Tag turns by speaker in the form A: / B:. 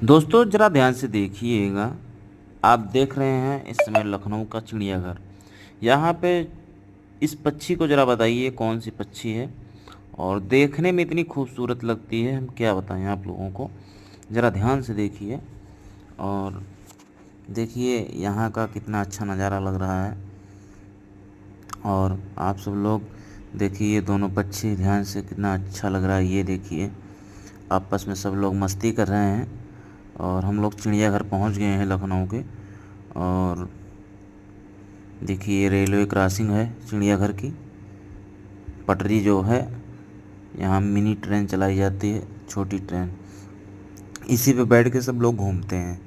A: दोस्तों ज़रा ध्यान से देखिएगा। आप देख रहे हैं इस समय लखनऊ का चिड़ियाघर। यहाँ पे इस पक्षी को ज़रा बताइए कौन सी पक्षी है और देखने में इतनी खूबसूरत लगती है, हम क्या बताएं आप लोगों को। ज़रा ध्यान से देखिए और देखिए यहाँ का कितना अच्छा नज़ारा लग रहा है। और आप सब लोग देखिए ये दोनों पक्षी ध्यान से, कितना अच्छा लग रहा है। ये देखिए आपस में सब लोग मस्ती कर रहे हैं और हम लोग चिड़ियाघर पहुंच गए हैं लखनऊ के। और देखिए ये रेलवे क्रॉसिंग है चिड़ियाघर की। पटरी जो है, यहाँ मिनी ट्रेन चलाई जाती है, छोटी ट्रेन, इसी पे बैठ के सब लोग घूमते हैं।